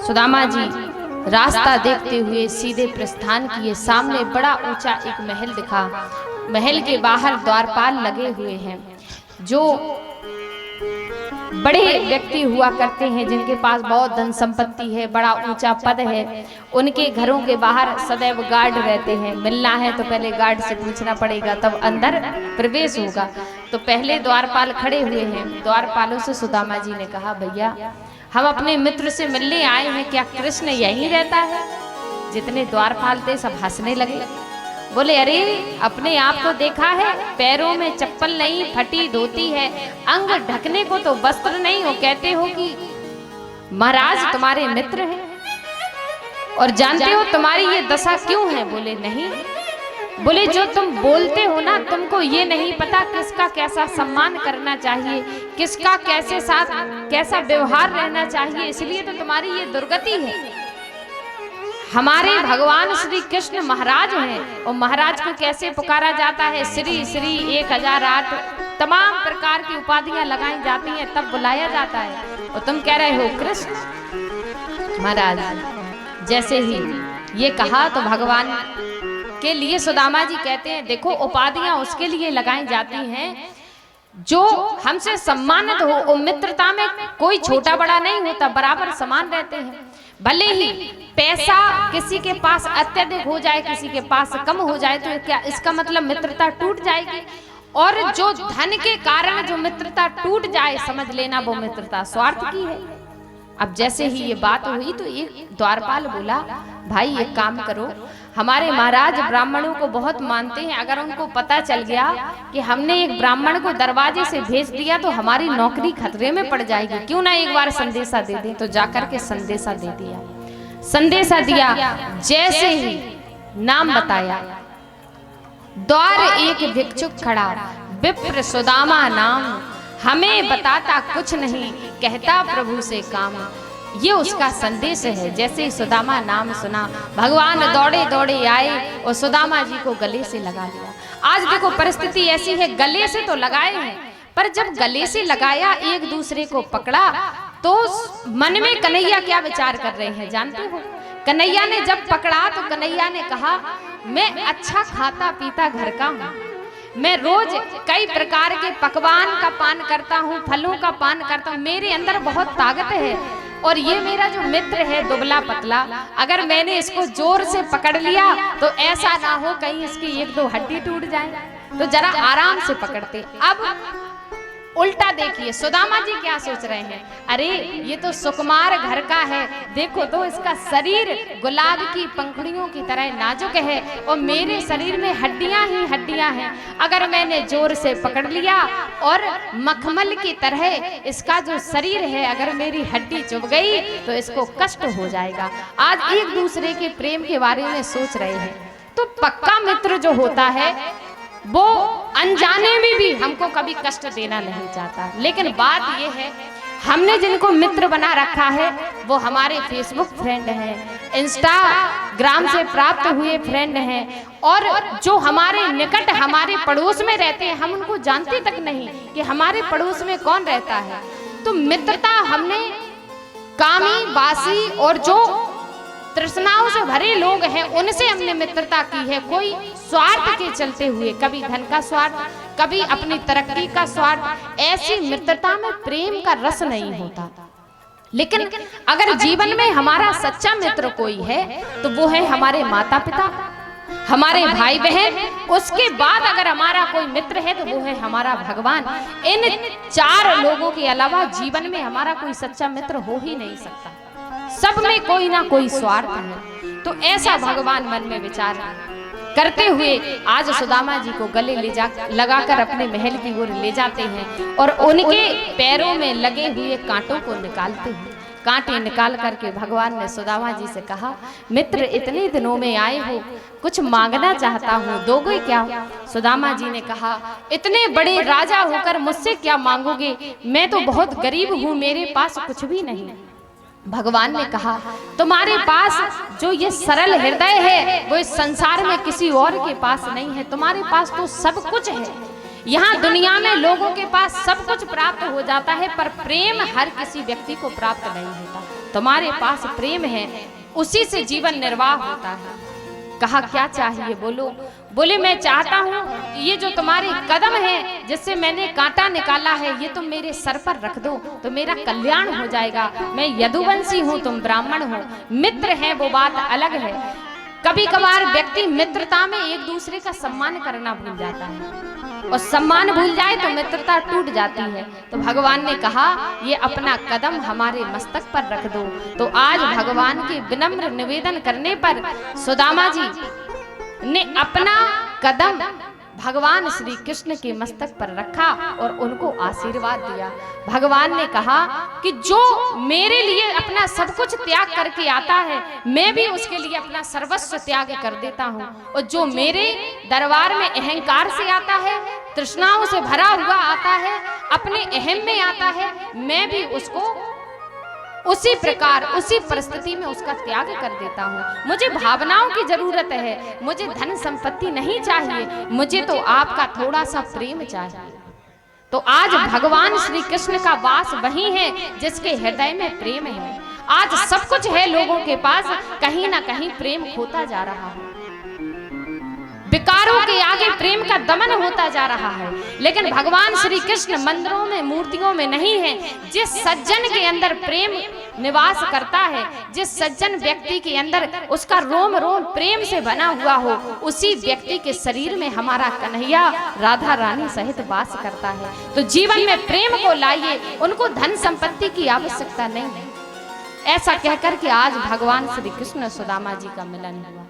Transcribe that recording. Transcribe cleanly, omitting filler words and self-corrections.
सुदामा जी रास्ता देखते हुए सीधे प्रस्थान किए। सामने बड़ा ऊंचा एक महल दिखा। महल के बाहर द्वारपाल लगे हुए हैं। जो बड़े व्यक्ति हुआ करते हैं, जिनके पास बहुत धन संपत्ति है, बड़ा ऊंचा पद है, उनके घरों के बाहर सदैव गार्ड रहते हैं। मिलना है तो पहले गार्ड से पूछना पड़ेगा, तब अंदर प्रवेश होगा। तो पहले द्वारपाल खड़े हुए हैं। द्वारपालों से सुदामा जी ने कहा, भैया हम अपने मित्र से मिलने आए हैं, क्या कृष्ण यहीं रहता है? जितने द्वारपाल थे सब हंसने लगे। बोले, अरे अपने आप को देखा है, पैरों में चप्पल नहीं, फटी धोती है, अंग ढकने को तो वस्त्र नहीं हो, कहते हो कि महाराज तुम्हारे मित्र हैं और जानते हो तुम्हारी ये दशा क्यों है? बोले नहीं। बोले, जो तुम बोलते हो ना, तुमको ये नहीं पता किसका कैसा सम्मान करना चाहिए, किसका कैसे साथ कैसा व्यवहार रहना चाहिए, इसलिए तो तुम्हारी ये दुर्गति है। हमारे भगवान श्री कृष्ण महाराज हैं और महाराज को कैसे पुकारा जाता है? श्री श्री 1008 तमाम प्रकार की उपाधियां लगाई जाती हैं, तब बुलाया जाता है। और तुम कह रहे हो कृष्ण महाराज। जैसे ही ये कहा तो भगवान के लिए सुदामा जी कहते हैं, देखो उपाधियां उसके लिए लगाई जाती हैं जो हमसे सम्मानित हो। और मित्रता में कोई छोटा बड़ा नहीं होता, बराबर समान रहते हैं। भले ही पैसा किसी के पास अत्यधिक हो जाए, किसी के पास कम हो जाए, तो क्या इसका मतलब मित्रता टूट जाएगी? और जो धन के कारण जो मित्रता टूट जाए, समझ लेना वो मित्रता स्वार्थ की है। अब जैसे ही ये बात हुई तो एक द्वारपाल बोला, भाई एक काम करो, हमारे महाराज ब्राह्मणों को बहुत मानते हैं, अगर उनको पता चल गया कि हमने एक ब्राह्मण को दरवाजे से भेज दिया तो हमारी नौकरी खतरे में पड़ जाएगी, क्यों ना एक बार संदेशा दे दें। तो जाकर के संदेशा दे दिया। संदेशा दिया, जैसे ही नाम बताया, द्वार एक भिक्षुक खड़ा, विप्र सुदामा नाम, हमें बताता कुछ नहीं, कहता प्रभु से काम। ये उसका संदेश है। जैसे ही सुदामा नाम सुना, भगवान दौड़े दौड़े आए और सुदामा जी को गले से लगा लिया। आज देखो परिस्थिति ऐसी है, गले से तो लगाए हैं, पर जब गले से लगाया, एक दूसरे को पकड़ा, तो मन में कन्हैया क्या विचार कर रहे हैं जानते हो? कन्हैया ने जब पकड़ा तो कन्हैया ने कहा, मैं अच्छा खाता पीता घर का हूँ, मैं रोज कई प्रकार के पकवान का पान करता हूँ, फलों का पान करता हूँ, मेरे अंदर बहुत ताकत है। और ये मेरा जो मित्र है दुबला पतला, अगर मैंने इसको जोर से पकड़ लिया तो ऐसा ना हो कहीं इसकी एक दो हड्डी टूट जाए, तो जरा आराम से पकड़ते। अब उल्टा देखिए सुदामा जी क्या सोच रहे हैं, अरे ये तो सुकुमार घर का है, देखो तो इसका शरीर गुलाब की पंखुड़ियों की तरह नाजुक है और मेरे शरीर में हड्डियां ही हड्डियां हैं। अगर मैंने जोर से पकड़ लिया और मखमल की तरह इसका जो शरीर है, अगर मेरी हड्डी चुभ गई तो इसको कष्ट हो जाएगा। आज एक दूसरे के प्रेम के बारे में सोच रहे हैं। तो पक्का मित्र जो होता है वो अनजाने में भी हमको कभी कष्ट देना नहीं चाहता। लेकिन बात यह है, हमने जिनको मित्र बना रखा है वो हमारे फेसबुक फ्रेंड हैं, इंस्टाग्राम से प्राप्त हुए फ्रेंड हैं, और जो हमारे निकट हमारे पड़ोस में रहते हैं, हम उनको जानते तक नहीं कि हमारे पड़ोस में कौन रहता है। तो मित्रता हमने कामी वासी और जो तृष्णाओं से भरे लोग हैं उनसे हमने मित्रता की है। कोई स्वार्थ के चलते हुए, कभी धन का स्वार्थ, कभी अपनी तरक्की का स्वार्थ, ऐसी मित्रता में प्रेम का रस नहीं होता। लेकिन अगर जीवन में हमारा सच्चा मित्र कोई है तो वो है हमारे माता पिता, हमारे भाई बहन, उसके बाद अगर हमारा कोई मित्र है तो वो है हमारा भगवान। इन चार लोगों के अलावा जीवन में हमारा कोई सच्चा मित्र हो ही नहीं सकता। सब में कोई ना कोई स्वार्थ है। तो ऐसा भगवान मन में विचार करते हुए आज सुदामा जी को गले लगाकर अपने महल की ओर ले जाते हैं और उनके पैरों में लगे हुए कांटों को निकालते हैं। कांटे निकाल करके भगवान ने सुदामा जी से कहा, मित्र इतने दिनों में आए हो, कुछ मांगना चाहता हूँ, दोगे क्या? सुदामा जी ने कहा, इतने बड़े राजा होकर मुझसे क्या मांगोगे, मैं तो बहुत गरीब हूँ, मेरे पास कुछ भी नहीं। भगवान ने कहा, तुम्हारे पास जो ये सरल हृदय है वो इस संसार में किसी और के पास नहीं है। तुम्हारे पास तो सब कुछ है। यहाँ दुनिया में लोगों के पास सब कुछ प्राप्त हो जाता है, पर प्रेम हर किसी व्यक्ति को प्राप्त नहीं होता। तुम्हारे पास प्रेम है, उसी से जीवन निर्वाह होता है। कहा क्या चाहिए बोलो? बोले मैं चाहता हूँ ये जो तुम्हारे कदम है जिससे मैंने कांटा निकाला है, ये तुम मेरे सर पर रख दो तो मेरा कल्याण हो जाएगा। मैं यदुवंशी हूँ, तुम ब्राह्मण हो, मित्र हैं वो बात अलग है। कभी कभार व्यक्ति मित्रता में एक दूसरे का सम्मान करना भूल जाता है और सम्मान भूल जाए तो मित्रता टूट जाती है। तो भगवान ने कहा ये अपना कदम हमारे मस्तक पर रख दो। तो आज भगवान के विनम्र निवेदन करने पर सुदामा जी ने अपना कदम भगवान श्री कृष्ण के मस्तक पर रखा और उनको आशीर्वाद दिया। भगवान ने कहा कि जो मेरे लिए अपना सब कुछ त्याग करके आता है, मैं भी उसके लिए अपना सर्वस्व त्याग कर देता हूँ। और जो मेरे दरबार में अहंकार से आता है, तृष्णाओं से भरा हुआ आता है, अपने अहम में आता है, मैं भी उसको उसी प्रकार उसी परिस्थिति में उसका त्याग कर देता हूँ। मुझे भावनाओं की जरूरत है, मुझे धन संपत्ति नहीं चाहिए, मुझे तो आपका थोड़ा सा प्रेम चाहिए। तो आज भगवान श्री कृष्ण का वास वही है जिसके हृदय में प्रेम है। आज सब कुछ है लोगों के पास, कहीं ना कहीं प्रेम खोता जा रहा है। विकारों के आगे प्रेम का दमन होता जा रहा है। लेकिन भगवान श्री कृष्ण मंदिरों में मूर्तियों में नहीं है। जिस सज्जन के अंदर प्रेम निवास करता है, जिस सज्जन व्यक्ति के अंदर उसका रोम रोम प्रेम से बना हुआ हो, उसी व्यक्ति के शरीर में हमारा कन्हैया राधा रानी सहित वास करता है। तो जीवन में प्रेम को लाइए, उनको धन संपत्ति की आवश्यकता नहीं है। ऐसा कहकर के आज भगवान श्री कृष्ण सुदामा जी का मिलन हुआ।